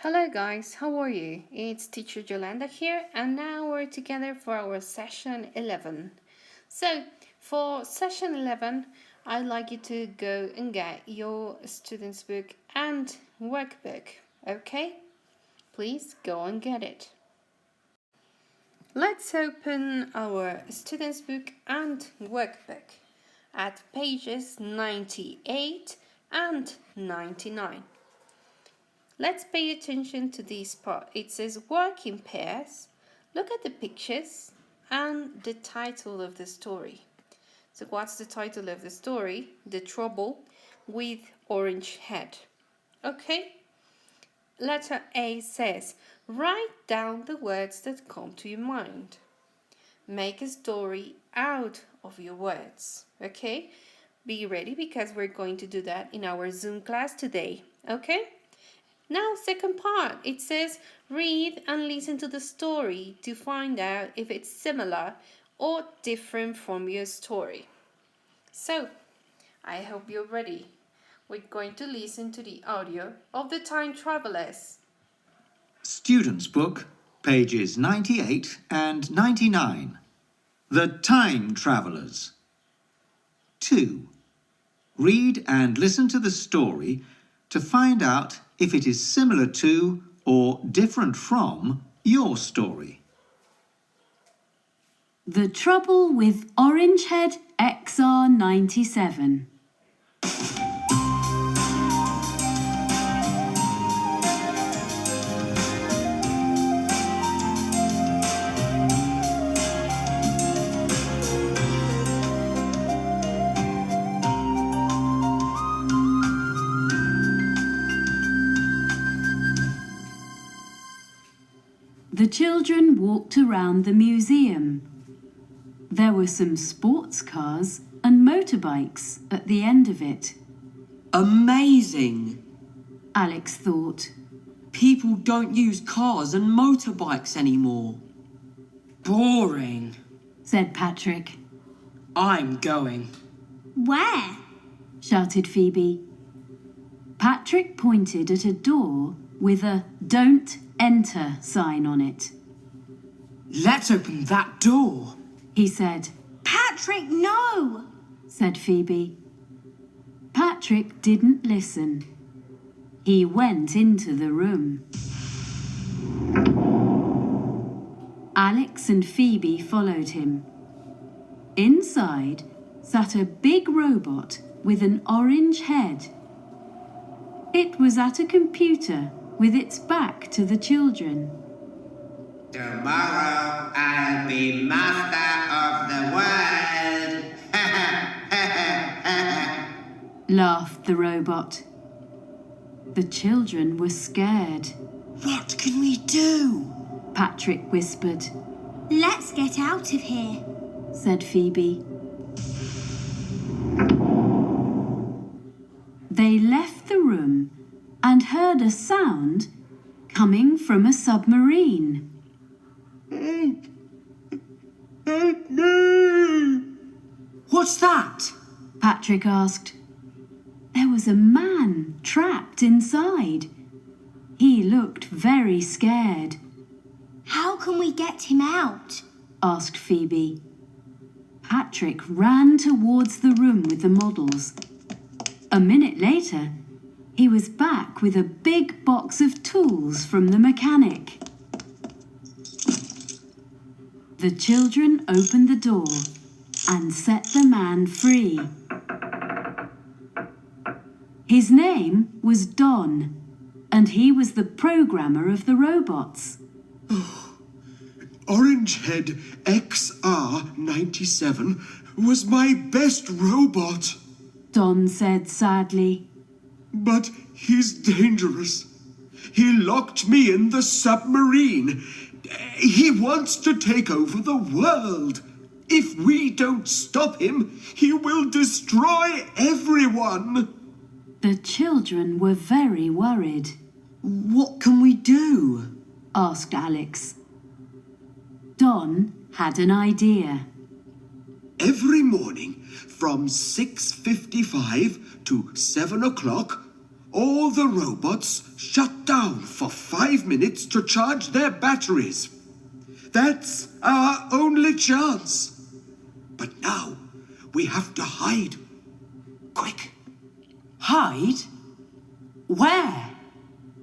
Hello guys, how are you? It's teacher Yolanda here and now we're together for our session 11. So, for session 11, I'd like you to go and get your student's book and workbook, okay? Please go and get it. Let's open our student's book and workbook at pages 98 and 99. Let's pay attention to this part. It says work in pairs. Look at the pictures and the title of the story. So what's the title of the story? The Trouble with Orange Head. Okay? Letter A says, write down the words that come to your mind. Make a story out of your words. Okay? Be ready because we're going to do that in our Zoom class today. Okay? Now, second part, it says, read and listen to the story to find out if it's similar or different from your story. So, I hope you're ready. We're going to listen to the audio of the Time Travelers. Student's Book, pages 98 and 99. The Time Travelers. 2. Read and listen to the story to find out if it is similar to or different from your story. The Trouble with Orangehead XR97. The children walked around the museum. There were some sports cars and motorbikes at the end of it. Amazing! Alex thought. People don't use cars and motorbikes anymore. Boring, Said Patrick. I'm going. Where? Shouted Phoebe. Patrick pointed at a door with a "Don't Enter" sign on it. Let's open that door, He said. Patrick, no! Said Phoebe. Patrick didn't listen. He went into the room. Alex and Phoebe followed him. Inside sat a big robot with an orange head. It was at a computer with its back to the children. Tomorrow I'll be master of the world. Laughed the robot. The children were scared. What can we do? Patrick whispered. Let's get out of here. Said Phoebe. They left the room and heard a sound coming from a submarine. What's that? Patrick asked. There was a man trapped inside. He looked very scared. How can we get him out? Asked Phoebe. Patrick ran towards the room with the models. A minute later, he was back with a big box of tools from the mechanic. The children opened the door and set the man free. His name was Don, and he was the programmer of the robots. Orangehead XR97 was my best robot. Don said sadly. But he's dangerous. He locked me in the submarine. He wants to take over the world. If we don't stop him, he will destroy everyone. The children were very worried. What can we do? Asked Alex. Don had an idea. Every morning from 6:55 to 7 o'clock, All the robots shut down for 5 minutes to charge their batteries. That's our only chance. But now we have to hide. Quick. Hide? Where?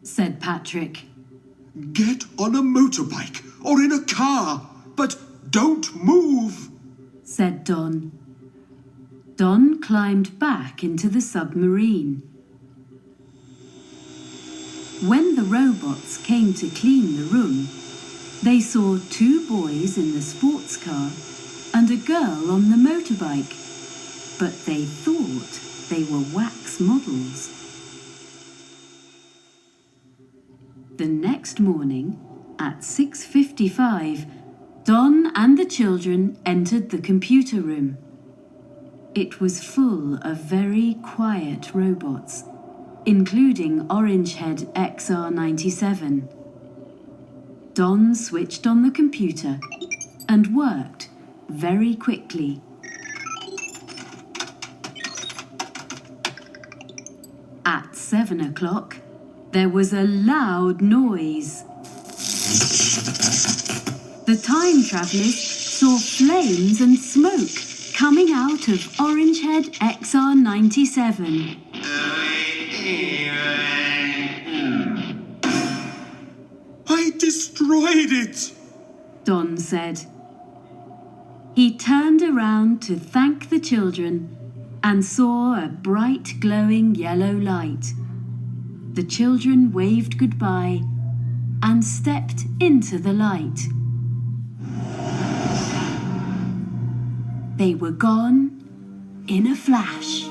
said Patrick. Get on a motorbike or in a car, but don't move. Said Don. Don climbed back into the submarine. When the robots came to clean the room, they saw 2 boys in the sports car and a girl on the motorbike, but they thought they were wax models. The next morning, at 6:55, Don and the children entered the computer room. It was full of very quiet robots, including Orangehead XR97. Don switched on the computer and worked very quickly. At 7 o'clock, there was a loud noise. The time travellers saw flames and smoke coming out of Orangehead XR97. I destroyed it. Don said. He turned around to thank the children and saw a bright glowing yellow light. The children waved goodbye and stepped into the light. They were gone in a flash.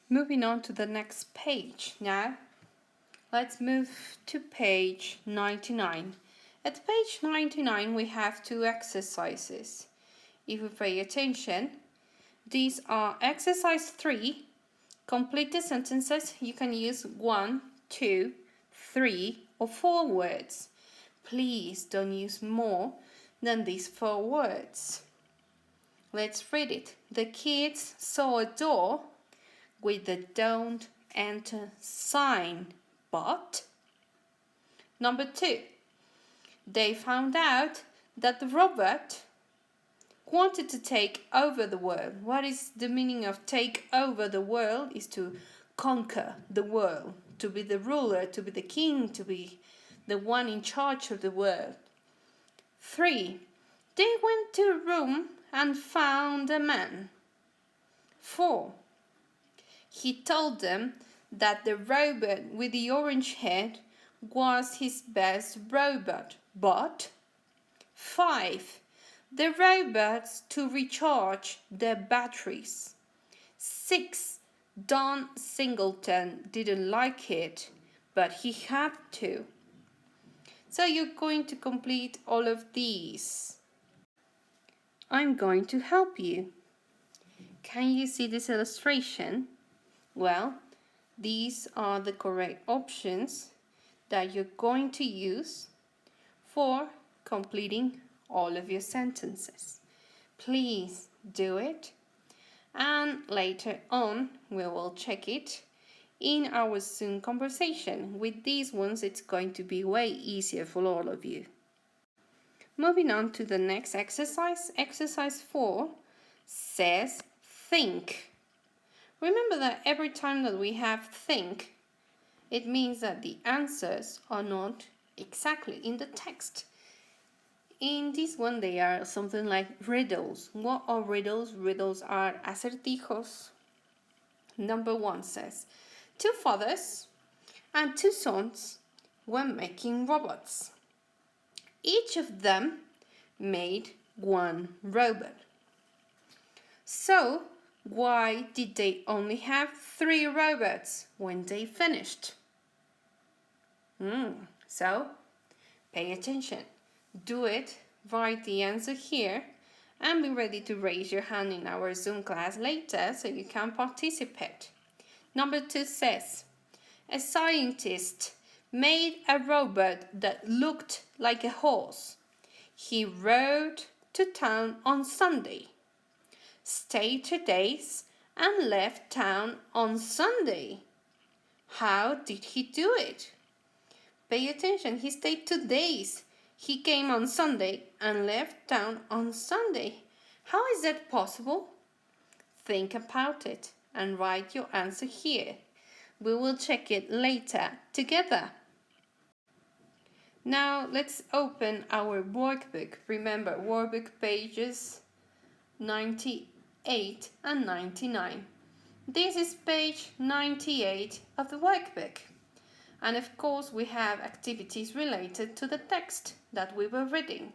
Moving on to the next page now. Let's move to page 99. At page 99 we have 2 exercises. If we pay attention, these are exercise 3. Complete the sentences. You can use 1, 2, 3 or 4 words. Please don't use more than these 4 words. Let's read it. The kids saw a door with the don't enter sign, but. Number 2, they found out that the robot wanted to take over the world. What is the meaning of take over the world? Is to conquer the world, to be the ruler, to be the king, to be the one in charge of the world. 3, they went to a room and found a man. 4, he told them that the robot with the orange head was his best robot. But 5, the robots to recharge their batteries. 6, Don Singleton didn't like it, but he had to. So you're going to complete all of these. I'm going to help you. Can you see this illustration? Well, these are the correct options that you're going to use for completing all of your sentences. Please do it, and later on we will check it in our Zoom conversation. With these ones it's going to be way easier for all of you. Moving on to the next exercise. Exercise 4 says think. Remember that every time that we have think, it means that the answers are not exactly in the text. In this one, they are something like riddles. What are riddles? Riddles are acertijos. Number 1 says, 2 fathers and 2 sons were making robots. Each of them made 1 robot. So, why did they only have 3 robots when they finished? So, pay attention. Do it, write the answer here, and be ready to raise your hand in our Zoom class later so you can participate. Number 2 says, a scientist made a robot that looked like a horse. He rode to town on Sunday, stayed 2 days, and left town on Sunday. How did he do it? Pay attention, he stayed 2 days. He came on Sunday and left town on Sunday. How is that possible? Think about it and write your answer here. We will check it later together. Now let's open our workbook. Remember, workbook pages 98 and 99. This is page 98 of the workbook. And of course, we have activities related to the text that we were reading.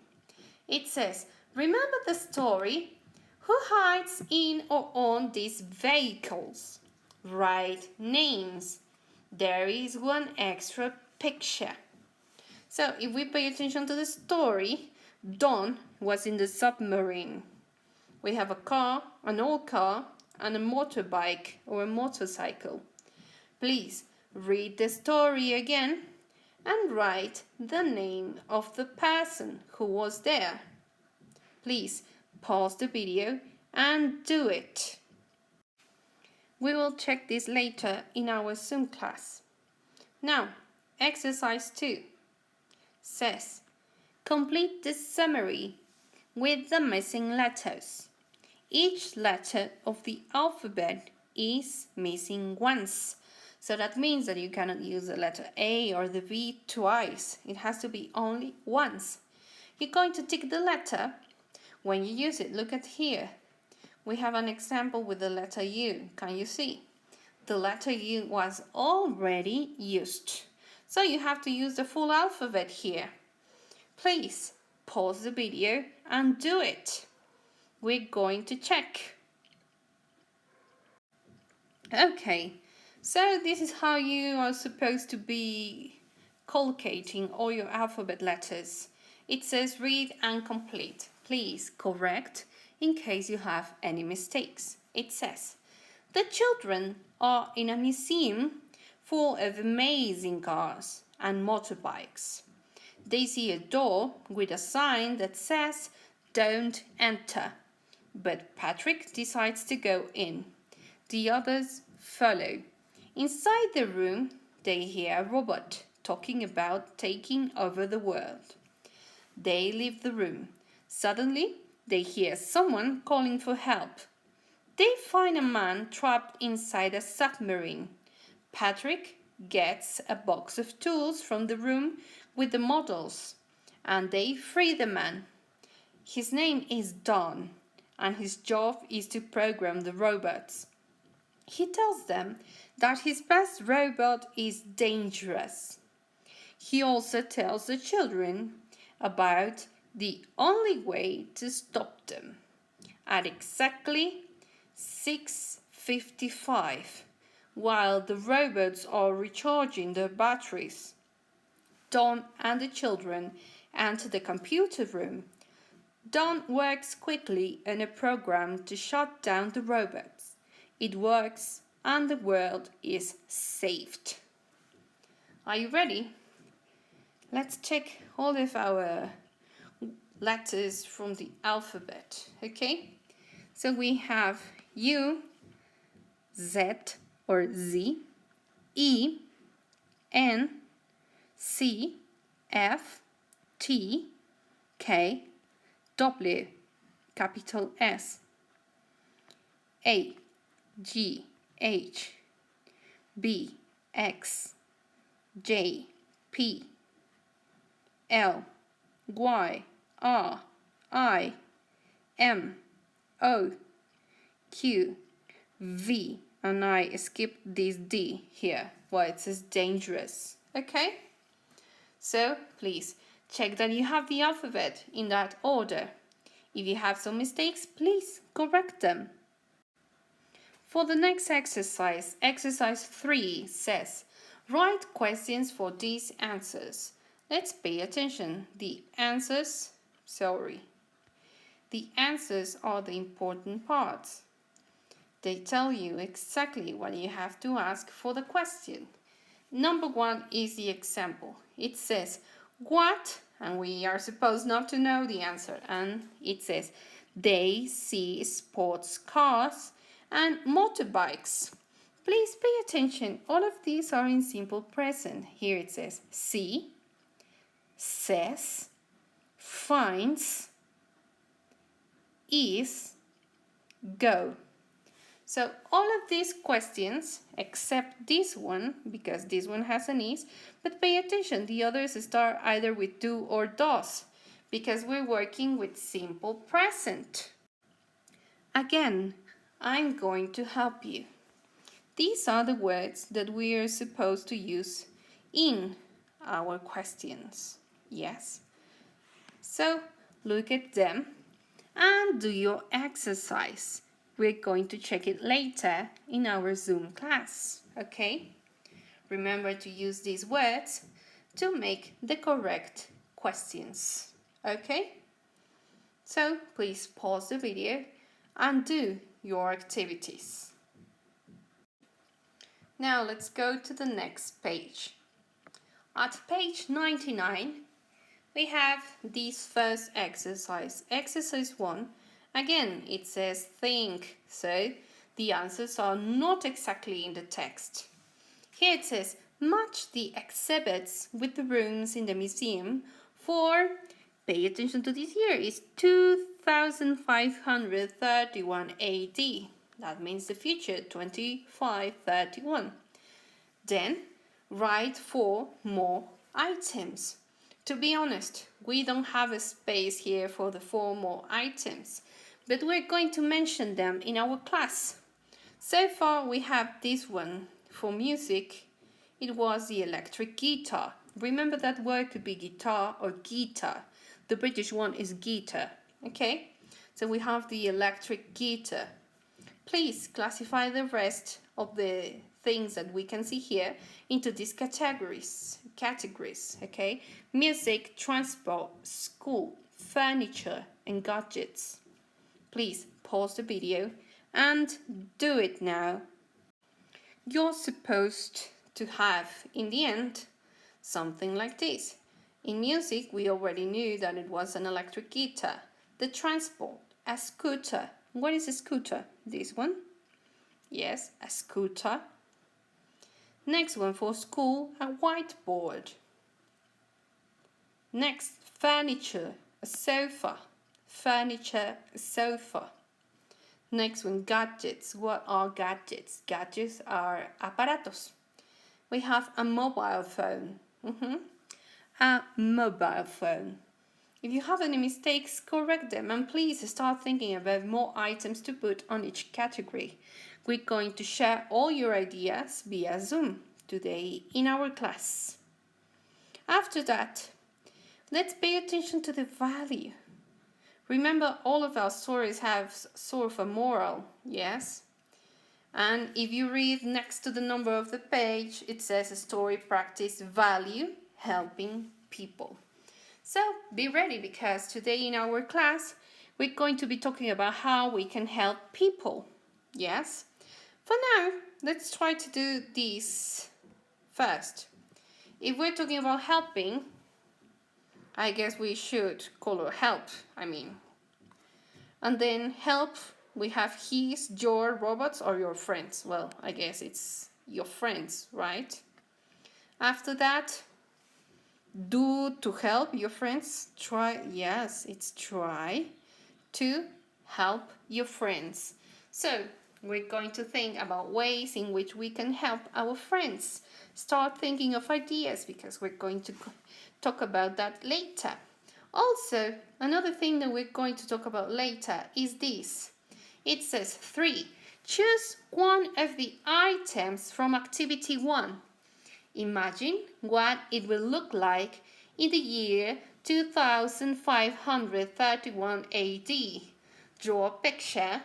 It says, remember the story? Who hides in or on these vehicles? Write names. There is one extra picture. So if we pay attention to the story, Don was in the submarine. We have a car, an old car, and a motorbike or a motorcycle. Please read the story again and write the name of the person who was there. Please pause the video and do it. We will check this later in our Zoom class. Now, exercise 2 says, complete the summary with the missing letters. Each letter of the alphabet is missing once. So that means that you cannot use the letter A or the V twice. It has to be only once. You're going to tick the letter when you use it. Look at here. We have an example with the letter U. Can you see? The letter U was already used. So you have to use the full alphabet here. Please pause the video and do it. We're going to check. Okay. So this is how you are supposed to be collocating all your alphabet letters. It says read and complete. Please correct in case you have any mistakes. It says, the children are in a museum full of amazing cars and motorbikes. They see a door with a sign that says don't enter, but Patrick decides to go in. The others follow. Inside the room, they hear a robot talking about taking over the world. They leave the room. Suddenly, they hear someone calling for help. They find a man trapped inside a submarine. Patrick gets a box of tools from the room with the models, and they free the man. His name is Don, and his job is to program the robots. He tells them that his best robot is dangerous. He also tells the children about the only way to stop them. At exactly 6:55, while the robots are recharging their batteries, Don and the children enter the computer room. Don works quickly on a program to shut down the robots. It works and the world is saved. Are you ready? Let's check all of our letters from the alphabet, okay? So we have U, Z or Z, E, N, C, F, T, K, W, capital S, A, G, H, B, X, J, P, L, Y, R, I, M, O, Q, V, and I skipped this D here, where it says dangerous. Okay? So, please, check that you have the alphabet in that order. If you have some mistakes, please correct them. For the next exercise, exercise 3 says, write questions for these answers. Let's pay attention. The answers are the important parts. They tell you exactly what you have to ask for the question. Number 1 is the example. It says, what? And we are supposed not to know the answer. And it says, they see sports cars and motorbikes. Please pay attention. All of these are in simple present. Here it says, see, says, finds, is, go. So all of these questions, except this one, because this one has an is, but pay attention, the others start either with do or does, because we're working with simple present. Again, I'm going to help you. These are the words that we are supposed to use in our questions. Yes? So look at them and do your exercise. We're going to check it later in our Zoom class, okay? Remember to use these words to make the correct questions, okay? So please pause the video and do your activities. Now let's go to the next page. At page 99, we have this first exercise, exercise 1. Again, it says think, so the answers are not exactly in the text. Here it says, match the exhibits with the rooms in the museum for, pay attention to this year, is 2531 AD. That means the future, 2531. Then, write 4 more items. To be honest, we don't have a space here for the 4 more items, but we're going to mention them in our class. So far we have this one. For music, it was the electric guitar. Remember that word could be guitar or guitar. The British one is guitar, okay? So we have the electric guitar. Please classify the rest of the things that we can see here into these categories, okay? Music, transport, school, furniture, and gadgets. Please pause the video and do it now. You're supposed to have, in the end, something like this. In music, we already knew that it was an electric guitar. The transport, a scooter. What is a scooter? This one? Yes, a scooter. Next one for school, a whiteboard. Next, furniture, a sofa. Furniture, a sofa. Next one, gadgets. What are gadgets? Gadgets are aparatos. We have a mobile phone. A mobile phone. If you have any mistakes, correct them and please start thinking about more items to put on each category. We're going to share all your ideas via Zoom today in our class. After that, let's pay attention to the value. Remember, all of our stories have sort of a moral, yes? And if you read next to the number of the page, it says story practice value helping people. So be ready, because today in our class, we're going to be talking about how we can help people, yes? For now, let's try to do this first. If we're talking about helping, I guess we should color help, And then help, we have his, your, robots, or your friends. Well, I guess it's your friends, right? After that, do to help your friends. Try, yes, it's try to help your friends. So, we're going to think about ways in which we can help our friends. Start thinking of ideas, because we're going to talk about that later. Also, another thing that we're going to talk about later is this. It says 3. Choose one of the items from activity 1. Imagine what it will look like in the year 2531 AD. Draw a picture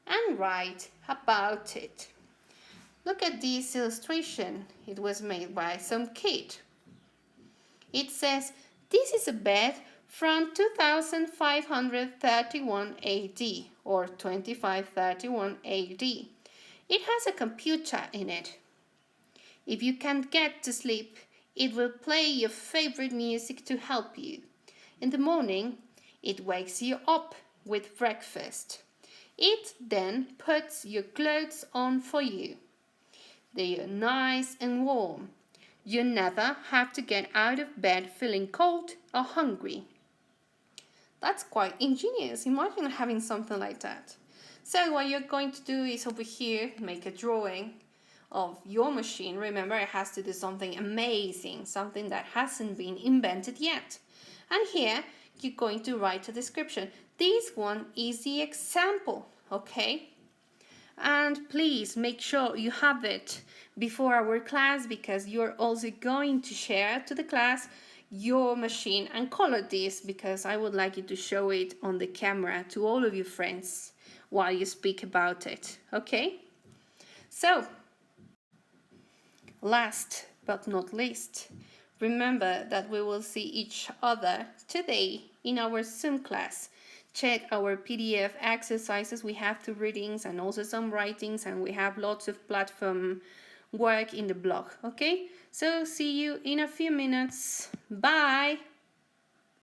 and write about it. Look at this illustration. It was made by some kid. It says, this is a bed from 2531 AD or 2531 AD. It has a computer in it. If you can't get to sleep, it will play your favorite music to help you. In the morning, it wakes you up with breakfast. It then puts your clothes on for you. They are nice and warm. You never have to get out of bed feeling cold or hungry. That's quite ingenious. Imagine having something like that. So what you're going to do is over here make a drawing of your machine. Remember, it has to do something amazing, something that hasn't been invented yet. And here you're going to write a description. This one is the example, okay? And please make sure you have it before our class, because you're also going to share to the class your machine and color this, because I would like you to show it on the camera to all of your friends while you speak about it, okay? So, last but not least, remember that we will see each other today in our Zoom class. Check our PDF exercises. We have 2 readings and also some writings, and we have lots of platform work in the blog, okay? So see you in a few minutes. Bye!